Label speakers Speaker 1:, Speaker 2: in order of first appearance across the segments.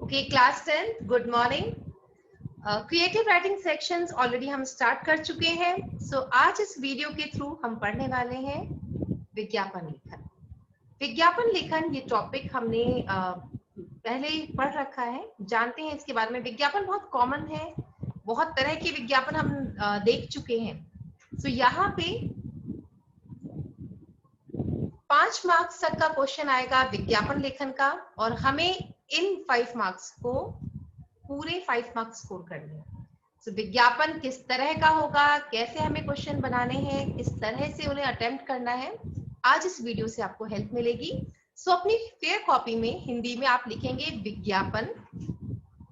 Speaker 1: Okay class 10 good morning. Creative writing sections already हम start कर चुके हैं। आज इस वीडियो के थ्रू हम पढ़ने वाले हैं विज्ञापन लेखन। विज्ञापन लेखन ये टॉपिक हमने पहले ही पढ़ रखा है, जानते हैं इसके बारे में। विज्ञापन बहुत कॉमन है, बहुत तरह के विज्ञापन हम देख चुके हैं। यहाँ पे 5 मार्क्स तक का क्वेश्चन आएगा विज्ञापन लेखन का, और हमें इन 5 मार्क्स को पूरे 5 मार्क्स स्कोर करने हैं। विज्ञापन किस तरह का होगा, कैसे हमें क्वेश्चन बनाने हैं, किस तरह से उन्हें अटेम्प्ट करना है, आज इस वीडियो से आपको हेल्प मिलेगी। अपनी फेयर कॉपी में हिंदी में आप लिखेंगे विज्ञापन,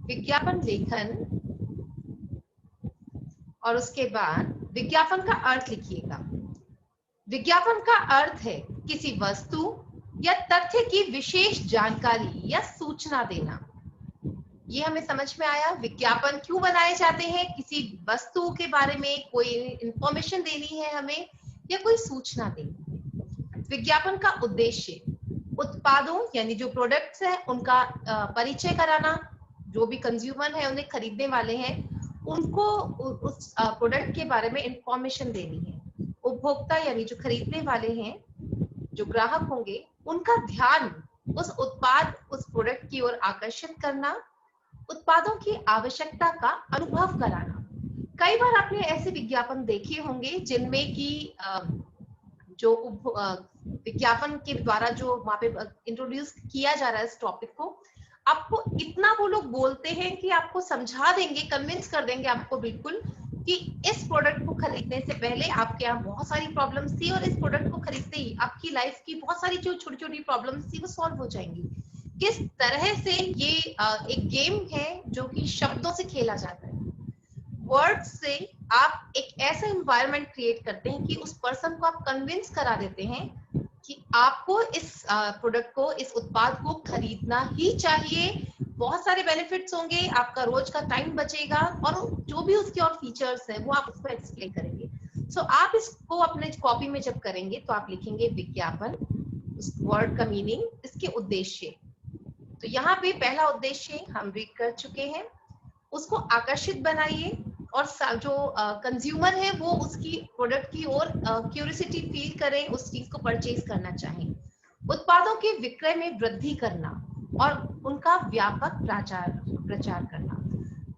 Speaker 1: विज्ञापन लेखन, और उसके बाद विज्ञापन का अर्थ लिखिएगा। विज्ञापन का अर्थ है किसी वस्तु या तथ्य की विशेष जानकारी या सूचना देना। ये हमें समझ में आया। विज्ञापन क्यों बनाए जाते हैं? किसी वस्तु के बारे में कोई इंफॉर्मेशन देनी है हमें, या कोई सूचना देनी है। विज्ञापन का उद्देश्य उत्पादों यानी जो प्रोडक्ट्स हैं उनका परिचय कराना। जो भी कंज्यूमर है, उन्हें खरीदने वाले हैं, उनको उस प्रोडक्ट के बारे में इंफॉर्मेशन देनी है। उपभोक्ता यानी जो खरीदने वाले हैं, जो ग्राहक होंगे, उनका ध्यान उस उत्पाद, उस प्रोडक्ट की ओर आकर्षित करना, उत्पादों की आवश्यकता का अनुभव कराना। कई बार आपने ऐसे विज्ञापन देखे होंगे जिनमें कि जो विज्ञापन के द्वारा जो वहां पे इंट्रोड्यूस किया जा रहा है इस टॉपिक को, आपको इतना वो लोग बोलते हैं कि आपको समझा देंगे, कन्विंस कर देंगे आपको बिल्कुल कि इस प्रोडक्ट को खरीदने से पहले आपके यहाँ बहुत सारी प्रॉब्लम्स थी, और इस प्रोडक्ट को खरीदते ही आपकी लाइफ की बहुत सारी जो छोटी छोटी प्रॉब्लम्स थी वो सॉल्व हो जाएंगी। किस तरह से ये एक गेम है जो कि शब्दों से खेला जाता है। वर्ड्स से आप एक ऐसा एनवायरनमेंट क्रिएट करते हैं कि उस पर्सन को आप कन्विंस करा देते हैं कि आपको इस प्रोडक्ट को, इस उत्पाद को खरीदना ही चाहिए। बहुत सारे बेनिफिट्स होंगे, आपका रोज का टाइम बचेगा, और जो भी उसके और फीचर्स है वो आप उसको एक्सप्लेन करेंगे। आप इसको अपने कॉपी में जब करेंगे तो आप लिखेंगे विज्ञापन, उस वर्ड का मीनिंग, इसके उद्देश्य। तो यहाँ पे पहला उद्देश्य हम रीड कर चुके हैं। उसको आकर्षित बनाइए, और जो कंज्यूमर है वो उसकी प्रोडक्ट की ओर क्यूरियोसिटी फील करें, उस चीज को परचेज करना चाहें। उत्पादों के विक्रय में वृद्धि करना और उनका व्यापक प्रचार करना,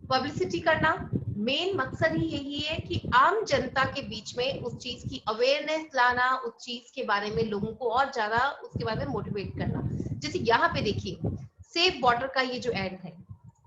Speaker 1: पब्लिसिटी करना। मेन मकसद ही यही है कि आम जनता के बीच में उस चीज की अवेयरनेस लाना, उस चीज के बारे में लोगों को और ज्यादा उसके बारे में मोटिवेट करना। जैसे यहाँ पे देखिए, सेव वाटर का ये जो एड है,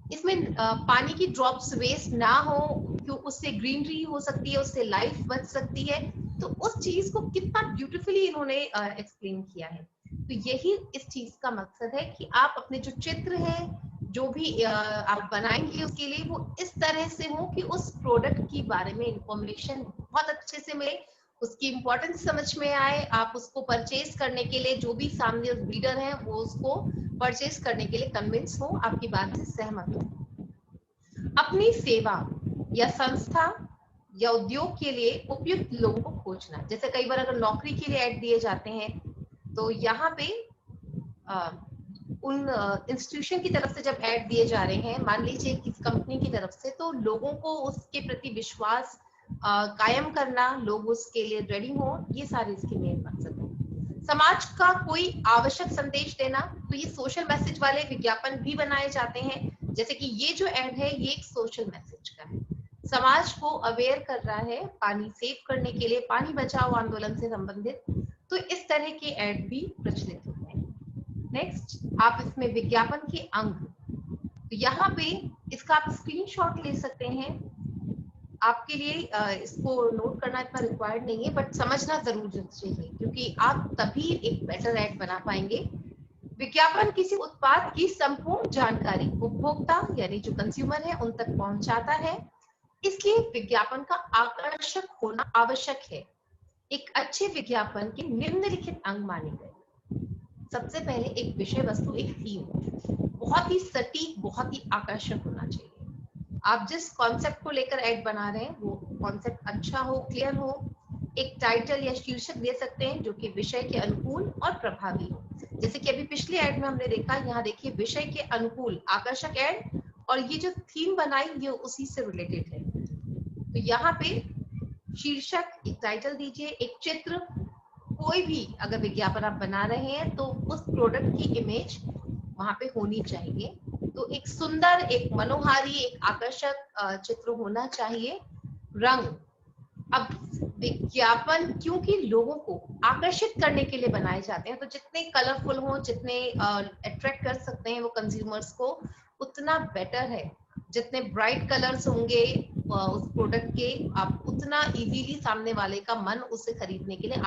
Speaker 1: इसमें पानी की ड्रॉप्स वेस्ट ना हो, क्यों उससे ग्रीनरी हो सकती है, उससे लाइफ बच सकती है। तो उस चीज को कितना ब्यूटीफुली इन्होंने एक्सप्लेन किया है। तो यही इस चीज का मकसद है कि आप अपने जो चित्र है, जो भी आप बनाएंगे उसके लिए, वो इस तरह से हो कि उस प्रोडक्ट के बारे में इंफॉर्मेशन बहुत अच्छे से मिले, उसकी इंपॉर्टेंस समझ में आए, आप उसको परचेज करने के लिए, जो भी सामने रीडर है वो उसको परचेज करने के लिए कन्विंस हो, आपकी बात से सहमत हो। अपनी सेवा या संस्था या उद्योग के लिए उपयुक्त लोगों को खोजना। जैसे कई बार अगर नौकरी के लिए ऐड दिए जाते हैं, तो यहाँ पे उन इंस्टीट्यूशन की तरफ से जब ऐड दिए जा रहे हैं, मान लीजिए किसी कंपनी की तरफ से, तो लोगों को उसके प्रति विश्वास कायम करना, लोग उसके लिए रेडी हो, ये सारे इसके मेन मकसद है। समाज का कोई आवश्यक संदेश देना, तो ये सोशल मैसेज वाले विज्ञापन भी बनाए जाते हैं। जैसे कि ये जो एड है ये एक सोशल मैसेज का है, समाज को अवेयर कर रहा है पानी सेव करने के लिए, पानी बचाओ आंदोलन से संबंधित। तो इस तरह के एड भी प्रचलित होते हैं। नेक्स्ट, आप इसमें विज्ञापन के अंग, तो यहाँ पे इसका आप स्क्रीनशॉट ले सकते हैं। आपके लिए इसको नोट करना इतना रिक्वायर्ड नहीं है, बट समझना जरूर चाहिए, क्योंकि आप तभी एक बेटर एड बना पाएंगे। विज्ञापन किसी उत्पाद की संपूर्ण जानकारी उपभोक्ता यानी जो कंज्यूमर है उन तक पहुंचाता है, इसलिए विज्ञापन का आकर्षक होना आवश्यक है। एक अच्छे विज्ञापन के निम्नलिखित अंग माने गए। सबसे पहले एक विषय वस्तु, एक थीम, बहुत ही सटीक, बहुत ही आकर्षक होना चाहिए। आप जिस कॉन्सेप्ट को लेकर ऐड बना रहे हैं वो कॉन्सेप्ट अच्छा हो, क्लियर हो। एक टाइटल या शीर्षक दे सकते हैं जो कि विषय के अनुकूल और प्रभावी हो। जैसे कि अभी पिछले ऐड में हमने देखा, यहाँ देखिए विषय के अनुकूल आकर्षक ऐड, और ये जो थीम बनाई ये उसी से रिलेटेड है। तो यहाँ पे शीर्षक, एक टाइटल दीजिए, एक चित्र, कोई भी अगर विज्ञापन आप बना रहे हैं तो उस प्रोडक्ट की इमेज वहां पे होनी चाहिए। तो एक सुंदर, एक मनोहारी, एक आकर्षक चित्र होना चाहिए। रंग, अब विज्ञापन क्योंकि लोगों को आकर्षित करने के लिए बनाए जाते हैं, तो जितने कलरफुल हो, जितने अट्रैक्ट कर सकते हैं वो कंज्यूमर्स को, उतना बेटर है। जितने ब्राइट कलर्स होंगे उस प्रोडक्ट के, आप उतना इजीली सामने वाले का मन उसे खरीदने के लिए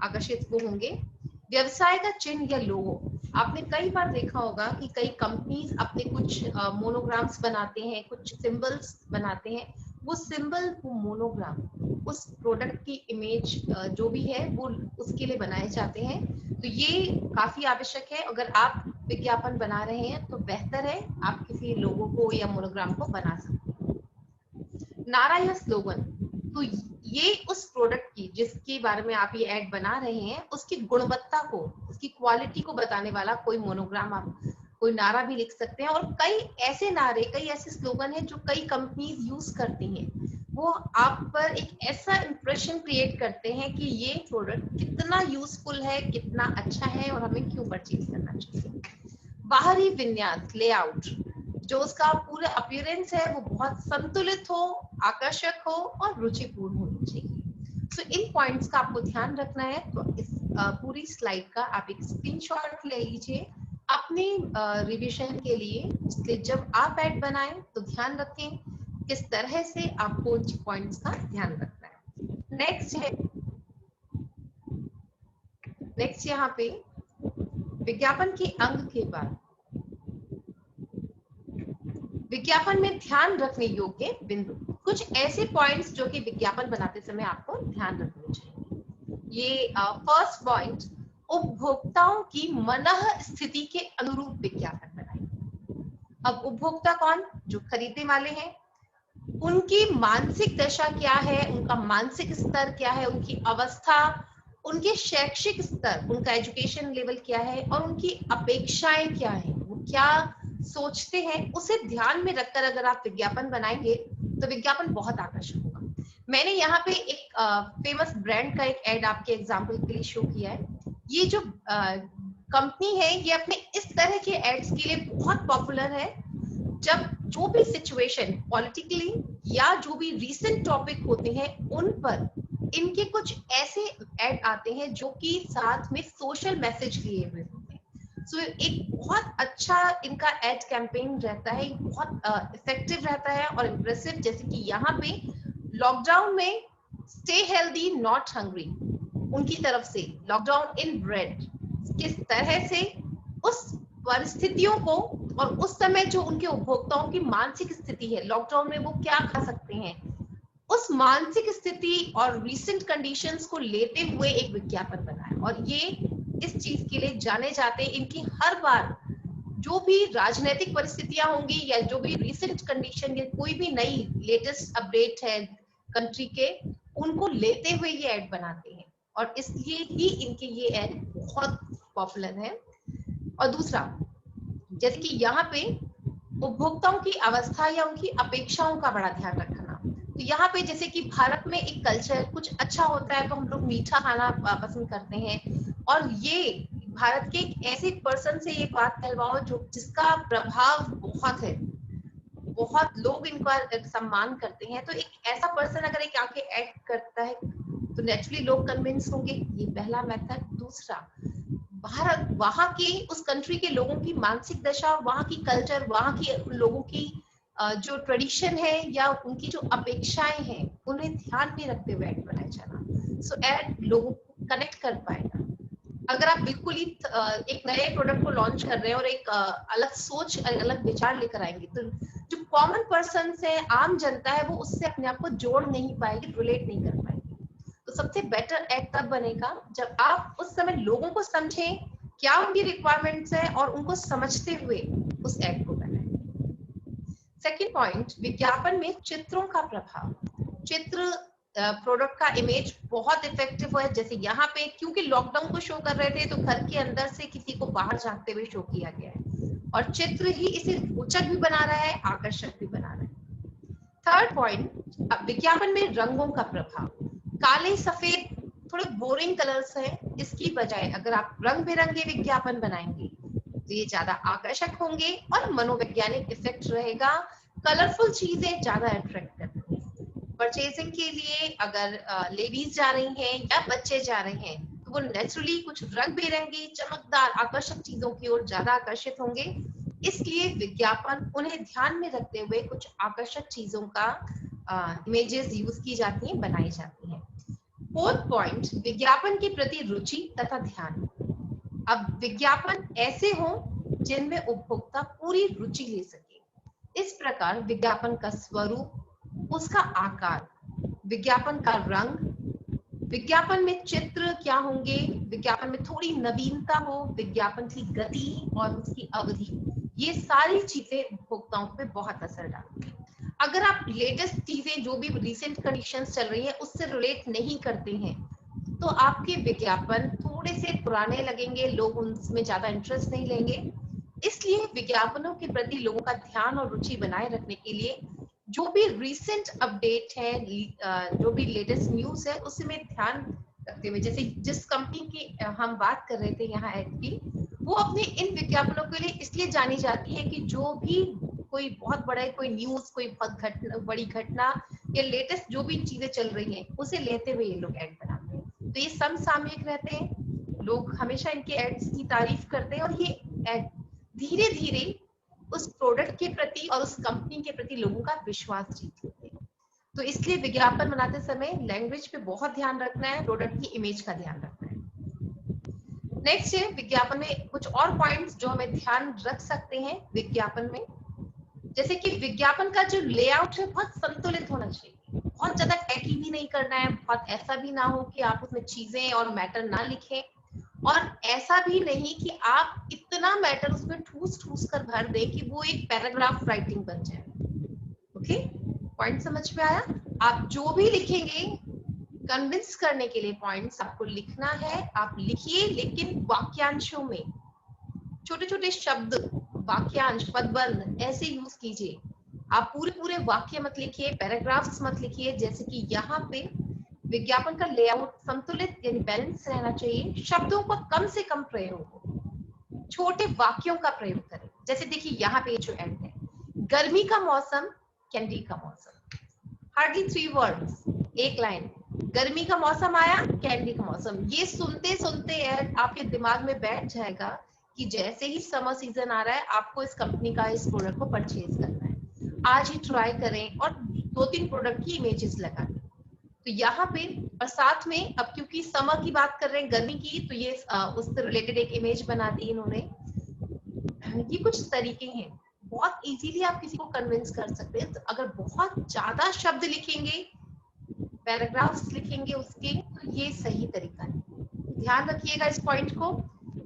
Speaker 1: आकर्षित वो होंगे। व्यवसाय का चिन्ह या लोगो, आपने कई बार देखा होगा कि कई कंपनीज अपने कुछ मोनोग्राम्स बनाते हैं, कुछ सिंबल्स बनाते हैं। वो सिंबल, वो मोनोग्राम उस प्रोडक्ट की इमेज जो भी है वो उसके लिए बनाए जाते हैं। तो ये काफी आवश्यक है। अगर आप विज्ञापन बना रहे हैं तो बेहतर है आप किसी लोगो को या मोनोग्राम को बना सकते हैं। नारा या स्लोगन, तो ये उस प्रोडक्ट की जिसके बारे में आप ये ऐड बना रहे हैं उसकी गुणवत्ता को, उसकी क्वालिटी को बताने वाला कोई मोनोग्राम, आप कोई नारा भी लिख सकते हैं। और कई ऐसे नारे, कई ऐसे स्लोगन हैं जो कई कंपनीज यूज करती हैं। वो आप पर एक ऐसा इंप्रेशन क्रिएट करते हैं कि ये प्रोडक्ट कितना यूजफुल है, कितना अच्छा है और हमें क्यों परचेज करना चाहिए। बाहरी विन्यास, लेआउट, जो उसका पूरा अपीयरेंस है वो बहुत संतुलित हो, आकर्षक हो और रुचिपूर्ण होनी चाहिए। सो इन पॉइंट्स का आपको ध्यान रखना है। तो इस पूरी स्लाइड का आप एक स्क्रीनशॉट ले लीजिए अपने रिवीजन के लिए। इसलिए जब आप ऐड बनाएं तो ध्यान रखें किस तरह से आपको इन पॉइंट्स का ध्यान रखना है। नेक्स्ट यहाँ पे विज्ञापन के अंग के बाद विज्ञापन में ध्यान रखने योग्य बिंदु, कुछ ऐसे पॉइंट्स जो कि विज्ञापन बनाते समय आपको ध्यान रखने चाहिए। ये फर्स्ट पॉइंट, उपभोक्ताओं की मनः स्थिति के अनुरूप विज्ञापन बनाइए। अब उपभोक्ता कौन? जो खरीदने वाले हैं। उनकी मानसिक दशा क्या है, उनका मानसिक स्तर क्या है, उनकी अवस्था, उनके शैक्षिक स्तर, उनका एजुकेशन लेवल क्या है और उनकी अपेक्षाएं क्या है, वो क्या सोचते हैं, उसे ध्यान में रखकर अगर आप विज्ञापन बनाएंगे तो विज्ञापन बहुत आकर्षक होगा। मैंने यहाँ पे एक फेमस ब्रांड का एक एड आपके एग्जाम्पल के लिए शो किया है। ये जो कंपनी है ये अपने इस तरह के एड्स के लिए बहुत पॉपुलर है। जब जो भी सिचुएशन पॉलिटिकली या जो भी रीसेंट टॉपिक होते हैं उन पर इनके कुछ ऐसे ऐड आते हैं जो कि साथ में सोशल मैसेज लिए हुए होते हैं। सो एक बहुत अच्छा इनका एड कैंपेन रहता है, बहुत इफेक्टिव रहता है और इम्प्रेसिव। जैसे कि यहाँ पे लॉकडाउन में स्टे हेल्दी नॉट हंग्री, उनकी तरफ से लॉकडाउन इन ब्रेड, किस तरह से उस परिस्थितियों को और उस समय जो उनके उपभोक्ताओं की मानसिक स्थिति है, लॉकडाउन में वो क्या खा सकते हैं, उस मानसिक स्थिति और रीसेंट कंडीशंस को लेते हुए एक विज्ञापन बनाया। और ये इस चीज के लिए जाने जाते हैं। इनकी हर बार जो भी राजनीतिक परिस्थितियां होंगी या जो भी रीसेंट कंडीशन या कोई भी नई लेटेस्ट अपडेट है कंट्री के, उनको लेते हुए ये ऐड बनाते हैं और इसलिए ही इनके ये ऐड बहुत पॉपुलर है। और दूसरा, जैसे कि यहाँ पे उपभोक्ताओं की अवस्था या उनकी अपेक्षाओं का बड़ा ध्यान रखना। तो यहाँ पे जैसे कि भारत में एक कल्चर कुछ अच्छा होता है तो हम लोग मीठा खाना पसंद करते हैं, और ये भारत के एक ऐसे पर्सन से ये बात कहलवाओ जो जिसका प्रभाव बहुत है, बहुत लोग इनका सम्मान करते हैं। तो एक ऐसा पर्सन अगर एक आके ऐड करता है तो नेचुरली लोग कन्विंस होंगे। ये पहला मेथड। दूसरा, भारत, वहां की उस कंट्री के लोगों की मानसिक दशा, वहां की कल्चर, वहां की लोगों की जो ट्रेडिशन है या उनकी जो अपेक्षाएं हैं उन्हें ध्यान में रखते हुए ऐड बनाया जाना। सो ऐड लोगों को कनेक्ट कर पाएगा। अगर आप बिल्कुल ही एक नए प्रोडक्ट को लॉन्च कर रहे हैं और एक अलग सोच, अलग विचार लेकर आएंगे तो जो कॉमन पर्सन है, आम जनता है, वो उससे अपने आप को जोड़ नहीं पाएगी, रिलेट नहीं कर पाएगी। तो सबसे बेटर ऐड तब बनेगा जब आप उस समय लोगों को समझें क्या उनकी रिक्वायरमेंट्स है और उनको समझते हुए उस ऐड को बनाएं। सेकेंड पॉइंट, विज्ञापन में चित्रों का प्रभाव। चित्र प्रोडक्ट का इमेज बहुत इफेक्टिव है। जैसे यहाँ पे क्योंकि लॉकडाउन को शो कर रहे थे तो घर के अंदर से किसी को बाहर झांकते हुए शो किया गया है और चित्र ही इसे रोचक भी बना रहा है, आकर्षक भी बना रहा है। थर्ड पॉइंट, विज्ञापन में रंगों का प्रभाव। काले सफेद थोड़े बोरिंग कलर्स हैं, इसकी बजाय अगर आप रंग बिरंगे विज्ञापन बनाएंगे तो ये ज्यादा आकर्षक होंगे और मनोवैज्ञानिक इफेक्ट रहेगा। कलरफुल चीजें ज्यादा अट्रैक्ट करती हैं। परचेजिंग के लिए अगर लेडीज जा रही हैं या बच्चे जा रहे हैं तो वो नेचुरली कुछ रंग बिरंगी चमकदार आकर्षक चीजों की ओर ज्यादा आकर्षित होंगे। इसलिए विज्ञापन उन्हें ध्यान में रखते हुए कुछ आकर्षक चीजों का इमेजेस यूज की जाती हैं, बनाई जाती हैं। फोर्थ पॉइंट, विज्ञापन के प्रति रुचि तथा ध्यान। अब विज्ञापन ऐसे हो जिनमें उपभोक्ता पूरी रुचि ले सके। इस प्रकार विज्ञापन का स्वरूप, उसका आकार, विज्ञापन का रंग, विज्ञापन में चित्र क्या होंगे, विज्ञापन में थोड़ी नवीनता हो, विज्ञापन की गति और उसकी अवधि, ये सारी चीजें उपभोक्ताओं पे बहुत असर डालती हैं। अगर आप लेटेस्ट चीजें जो भी रिसेंट कंडीशंस चल रही है उससे रिलेट नहीं करते हैं तो आपके विज्ञापन थोड़े से पुराने लगेंगे, लोग उनमें ज्यादा इंटरेस्ट नहीं लेंगे। इसलिए विज्ञापनों के प्रति लोगों का ध्यान और रुचि बनाए रखने के लिए जो भी रिसेंट अपडेट है, जो भी लेटेस्ट न्यूज है उसमें ध्यान रखते हुए, जैसे जिस कंपनी की हम बात कर रहे थे यहाँ ऐड की, वो अपने इन विज्ञापनों के लिए इसलिए जानी जाती है कि जो भी कोई बहुत बड़ा कोई न्यूज, कोई बहुत बड़ी घटना या लेटेस्ट जो भी चीजें चल रही हैं उसे लेते हुए ये लोग ऐड बनाते हैं। तो ये समसामयिक रहते हैं, लोग हमेशा इनके एड्स की तारीफ करते हैं और ये एड धीरे धीरे उस प्रोडक्ट के प्रति और उस कंपनी के प्रति लोगों का विश्वास जीत लेते हैं। तो इसलिए विज्ञापन बनाते समय लैंग्वेज पे बहुत ध्यान रखना है, प्रोडक्ट की इमेज का ध्यान रखना है। नेक्स्ट है विज्ञापन में कुछ और पॉइंट्स जो हमें ध्यान रख सकते हैं विज्ञापन में, जैसे कि विज्ञापन का जो लेआउट है बहुत संतुलित होना चाहिए, बहुत ज्यादा टैकी भी नहीं करना है, बहुत ऐसा भी ना हो कि आप उसमें चीजें और मैटर ना लिखें, और ऐसा भी नहीं कि आप इतना मैटर उसमें ठूस ठूस कर भर दें कि वो एक पैराग्राफ राइटिंग बन जाए। ओके, पॉइंट समझ में आया? आप जो भी लिखेंगे कन्विंस करने के लिए पॉइंट्स आपको लिखना है, आप लिखिए, लेकिन वाक्यांशों में छोटे छोटे शब्द, वाक्यांश, पदबंध ऐसे यूज कीजिए। आप पूरे पूरे वाक्य मत लिखिए, पैराग्राफ्स मत लिखिए। जैसे कि यहाँ पे विज्ञापन का लेआउट संतुलित यानी बैलेंस रहना चाहिए, शब्दों का कम से कम प्रयोग हो, छोटे वाक्यों का प्रयोग करें। जैसे देखिए यहाँ पे जो एड है, गर्मी का मौसम, कैंडी का मौसम, हार्डली 3 वर्ड्स, एक लाइन, गर्मी का मौसम आया, कैंडी का मौसम। ये सुनते सुनते एड आपके दिमाग में बैठ जाएगा कि जैसे ही समर सीजन आ रहा है आपको इस कंपनी का इस प्रोडक्ट को परचेज करना है, आज ही ट्राई करें, और 2-3 प्रोडक्ट की इमेजेस लगा दें। तो यहाँ पे और साथ में अब क्योंकि समर की बात कर रहे हैं, गर्मी की, तो ये उससे रिलेटेड एक इमेज बना दी इन्होंने। ये कुछ तरीके हैं, बहुत इजीली आप किसी को कन्विंस कर सकते हैं। तो अगर बहुत ज्यादा शब्द लिखेंगे, पैराग्राफ्स लिखेंगे उसके, तो ये सही तरीका है। ध्यान रखिएगा इस पॉइंट को।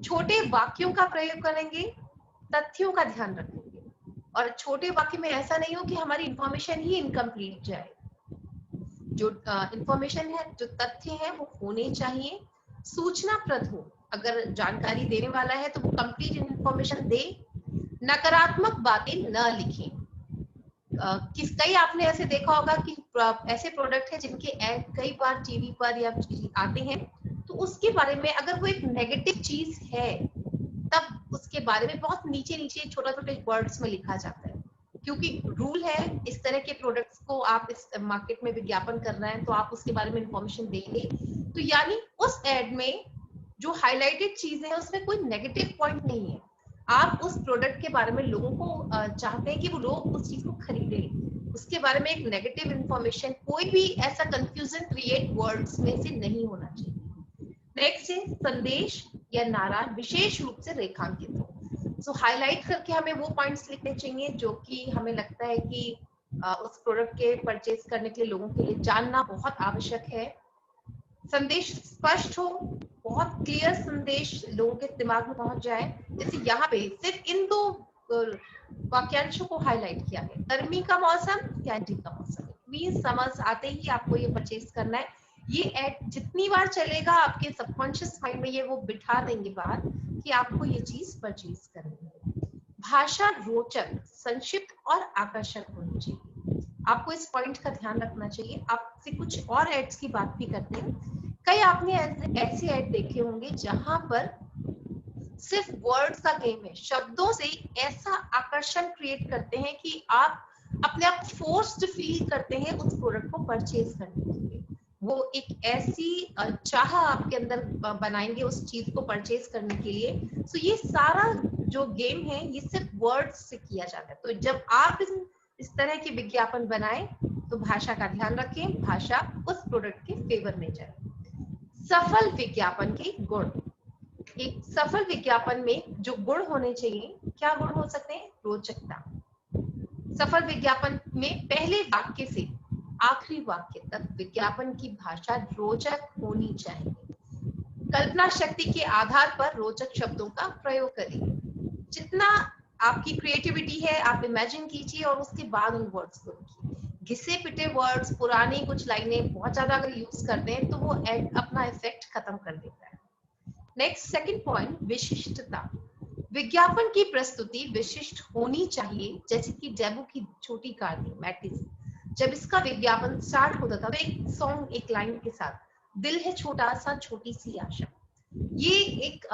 Speaker 1: छोटे वाक्यों का प्रयोग करेंगे, तथ्यों का ध्यान रखेंगे, और छोटे वाक्य में ऐसा नहीं हो कि हमारी इंफॉर्मेशन ही इनकम्प्लीट जाए। जो इंफॉर्मेशन है, जो तथ्य है, वो होने चाहिए, सूचनाप्रद हो। अगर जानकारी देने वाला है तो वो कंप्लीट इंफॉर्मेशन दे, नकारात्मक बातें न लिखें। कई आपने ऐसे देखा होगा कि ऐसे प्रोडक्ट है जिनके ऐड कई बार टीवी पर या आते हैं, तो उसके बारे में अगर वो एक नेगेटिव चीज है तब उसके बारे में बहुत नीचे नीचे छोटे छोटे वर्ड्स में लिखा जाता है, क्योंकि रूल है इस तरह के प्रोडक्ट्स को आप इस मार्केट में विज्ञापन कर रहे हैं तो आप उसके बारे में इंफॉर्मेशन देंगे। तो यानी उस एड में जो हाईलाइटेड चीजें हैं उसमें कोई नेगेटिव पॉइंट नहीं है। आप उस प्रोडक्ट के बारे में लोगों को चाहते हैं कि वो लोग उस चीज को खरीदें, उसके बारे में एक नेगेटिव इंफॉर्मेशन, कोई भी ऐसा कंफ्यूजन क्रिएट वर्ड्स में से नहीं होना चाहिए। नेक्स्ट है संदेश या नारा विशेष रूप से रेखांकित हो। सो हाईलाइट करके हमें वो पॉइंट्स लिखने चाहिए जो कि हमें लगता है कि उस प्रोडक्ट के परचेज करने के लिए लोगों के लिए जानना बहुत आवश्यक है। संदेश स्पष्ट हो, बहुत क्लियर संदेश लोगों के दिमाग में पहुंच जाए। जैसे यहाँ पे सिर्फ इन 2 वाक्यांशों को हाईलाइट किया है, गर्मी का मौसम, कैंडी का मौसम, मीन समझ आते ही आपको ये परचेज करना है। ये एड जितनी बार चलेगा आपके सबकॉन्शियस माइंड में ये वो बिठा देंगे बात कि आपको ये चीज परचेज करनी है। भाषा रोचक, संक्षिप्त और आकर्षक होनी चाहिए। आपको इस पॉइंट का ध्यान रखना चाहिए। आपसे कुछ और एड्स की बात भी करते हैं। कई आपने ऐसे एड देखे होंगे जहां पर सिर्फ वर्ड्स का गेम है, शब्दों से ऐसा आकर्षण क्रिएट करते हैं कि आप अपने आप फोर्स्ड फील करते हैं उस प्रोडक्ट को परचेज करने के लिए। वो एक ऐसी चाह आपके अंदर बनाएंगे उस चीज को परचेज करने के लिए। सो ये सारा जो गेम है ये सिर्फ वर्ड्स से किया जाता है। तो जब आप इस तरह के विज्ञापन बनाएं तो भाषा का ध्यान रखें, भाषा उस प्रोडक्ट के फेवर में जाए। सफल विज्ञापन के गुण। एक सफल विज्ञापन में जो गुण होने चाहिए, क्या गुण हो सकते हैं? रोचकता। सफल विज्ञापन में पहले वाक्य से आखिरी वाक्य तक विज्ञापन की भाषा रोचक होनी चाहिए। कल्पना शक्ति के आधार पर रोचक शब्दों का प्रयोग करें। जितना आपकी क्रिएटिविटी है आप इमेजिन कीजिए और उसके बाद उन वर्ड्स को लिखिए। घिसे पिटे वर्ड्स, पुरानी कुछ लाइनें बहुत ज्यादा अगर यूज करते हैं तो वो एड अपना इफेक्ट खत्म कर देता है। नेक्स्ट सेकंड पॉइंट, विशिष्टता। विज्ञापन की प्रस्तुति विशिष्ट होनी चाहिए। जैसे कि डेबू की छोटी कार थी मैटिस, जब इसका विज्ञापन स्टार्ट होता था तो एक सॉन्ग एक लाइन के साथ, दिल है छोटा सा छोटी सी आशा। ये एक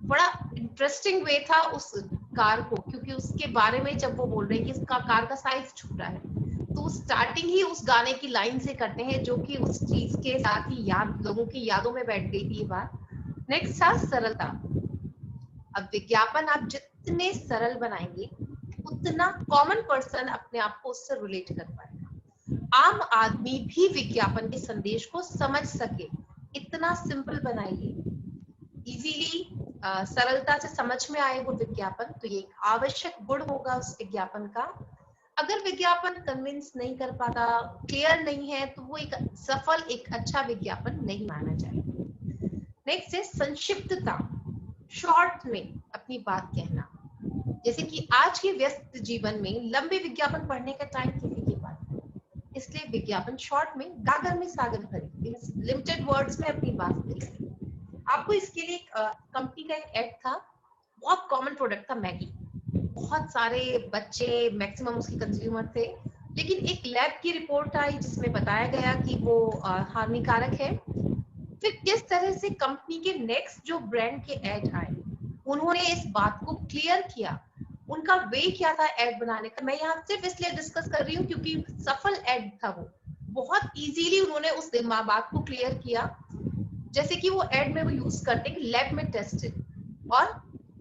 Speaker 1: बड़ा इंटरेस्टिंग वे था उस कार को, क्योंकि उसके बारे में जब वो बोल रहे हैं कि इसका कार का साइज छोटा है, तो स्टार्टिंग ही उस गाने की लाइन से करते हैं जो कि उस चीज के साथ ही याद लोगों की यादों में बैठ गई थी ये बात। नेक्स्ट था सरलता। अब विज्ञापन आप जितने सरल बनाएंगे उतना कॉमन पर्सन अपने आप को उससे रिलेट कर पाएगा। आम आदमी भी विज्ञापन के संदेश को समझ सके, इतना सिंपल बनाइए, इजीली सरलता से समझ में आए वो विज्ञापन। तो ये एक आवश्यक गुण होगा उस विज्ञापन का। अगर विज्ञापन कन्विंस नहीं कर पाता, क्लियर नहीं है, तो वो एक सफल एक अच्छा विज्ञापन नहीं माना जाएगा। नेक्स्ट है संक्षिप्तता, शॉर्ट में अपनी बात कहना। जैसे कि आज के व्यस्त जीवन में लंबे विज्ञापन पढ़ने का टाइम किसी के पास है, इसलिए विज्ञापन शॉर्ट में गागर में सागर भरे, लिमिटेड वर्ड्स में अपनी बात करें। आपको इसके लिए कंपनी का एक एड था, बहुत कॉमन प्रोडक्ट था मैगी, बहुत सारे बच्चे मैक्सिमम उसके कंज्यूमर थे, लेकिन एक लैब की रिपोर्ट आई जिसमें बताया गया कि वो हानिकारक है। फिर किस तरह से कंपनी के नेक्स्ट जो ब्रांड के एड आए, उन्होंने इस बात को क्लियर किया। उनका वे क्या था एड बनाने का, मैं यहाँ सिर्फ इसलिए डिस्कस कर रही हूँ क्योंकि सफल एड था वो। बहुत इजीली उन्होंने उस बात को क्लियर किया। जैसे कि वो एड में वो यूज करते हैं लैब में टेस्टेड और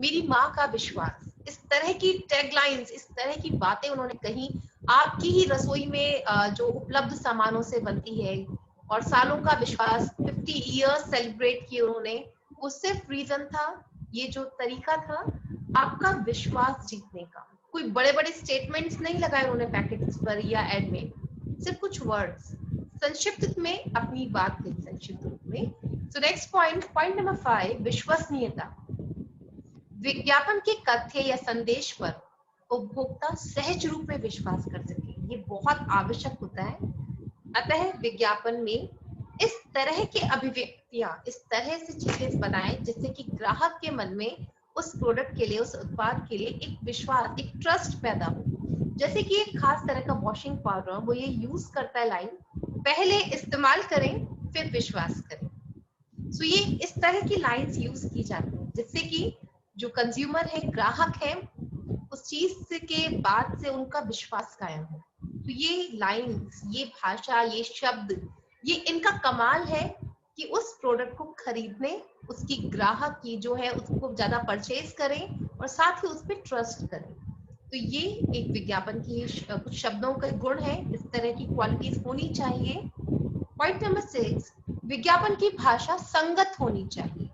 Speaker 1: मेरी माँ का विश्वास, इस तरह की टैगलाइंस, इस तरह की बातें उन्होंने कही। आपकी ही रसोई में जो उपलब्ध सामानों से बनती है, और सालों का विश्वास, 50 इयर्स सेलिब्रेट किए उन्होंने। वो सिर्फ रीजन था, ये जो तरीका था आपका विश्वास जीतने का। कोई बड़े बड़े स्टेटमेंट्स नहीं लगाए उन्होंने पैकेट्स पर या एड में, सिर्फ कुछ वर्ड्स संक्षिप्त में अपनी बात कही, संक्षिप्त रूप में। सो नेक्स्ट पॉइंट नंबर 5, विश्वसनीयता। विज्ञापन के तथ्य या संदेश पर उपभोक्ता सहज रूप में विश्वास कर सके, ये बहुत आवश्यक होता है। अतः विज्ञापन में इस तरह के अभिव्यक्तियां, इस तरह से चीजें बनाएं जिससे कि ग्राहक के मन में उस प्रोडक्ट के लिए, उस उत्पाद के लिए एक विश्वास, एक ट्रस्ट पैदा हो। जैसे कि एक खास तरह का वॉशिंग पाउडर, वो ये यूज करता है लाइन, पहले इस्तेमाल करें फिर विश्वास करें। सो ये इस तरह की लाइंस यूज की जाती है जिससे कि जो कंज्यूमर है, ग्राहक है, उस चीज के बाद से उनका विश्वास कायम हो। तो ये लाइंस, ये भाषा, ये शब्द, ये इनका कमाल है कि उस प्रोडक्ट को खरीदने, उसकी ग्राहक की जो है उसको ज्यादा परचेज करें और साथ ही उस पर ट्रस्ट करें। तो ये एक विज्ञापन की कुछ शब्दों का गुण है, इस तरह की क्वालिटीज होनी चाहिए। पॉइंट नंबर 6, विज्ञापन की भाषा संगत होनी चाहिए।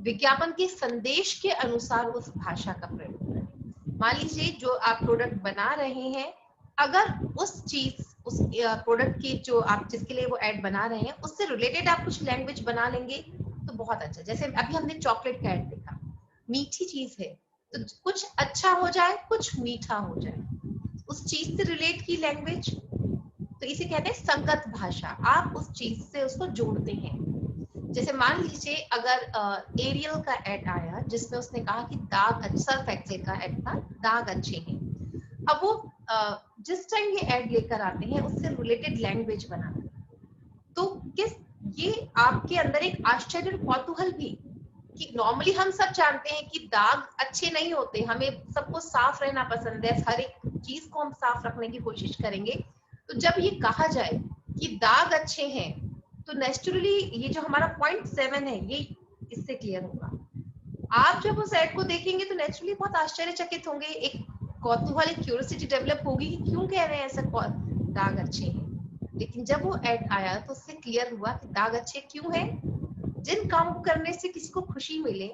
Speaker 1: विज्ञापन के संदेश के अनुसार उस भाषा का प्रयोग करें। मान लीजिए जो आप प्रोडक्ट बना रहे हैं, अगर उस चीज, उस प्रोडक्ट की जो आप जिसके लिए वो एड बना रहे हैं उससे रिलेटेड आप कुछ लैंग्वेज बना लेंगे तो बहुत अच्छा। जैसे अभी हमने चॉकलेट का एड देखा, मीठी चीज है तो कुछ अच्छा हो जाए, कुछ मीठा हो जाए, उस चीज से रिलेट की लैंग्वेज, तो इसे कहते हैं संगत भाषा। आप उस चीज से उसको जोड़ते हैं। जैसे मान लीजिए अगर एरियल का एड आया जिसमें उसने कहा कि दाग, सर्फ एक्सेल का एड था, दाग अच्छे हैं। अब वो जिस टाइम ये एड लेकर आते हैं उससे रिलेटेड लैंग्वेज बनाते हैं, तो किस ये आपके अंदर एक आश्चर्य और कौतूहल भी, कि नॉर्मली हम सब जानते हैं कि दाग अच्छे नहीं होते, हमें सबको साफ रहना पसंद है, हर एक चीज को हम साफ रखने की कोशिश करेंगे। तो जब ये कहा जाए कि दाग अच्छे हैं, तो नेचुरली ये जो हमारा .7 है ये इससे क्लियर होगा। आप जब उस एड को देखेंगे तो नेचुरली बहुत आश्चर्यचकित होंगे, एक कौतूहल, एक क्यूरियोसिटी डेवलप होगी कि क्यों कह रहे हैं ऐसा, दाग अच्छे हैं। लेकिन जब वो एड आया तो उससे क्लियर हुआ कि दाग अच्छे क्यों हैं। जिन काम करने से किसी को खुशी मिले,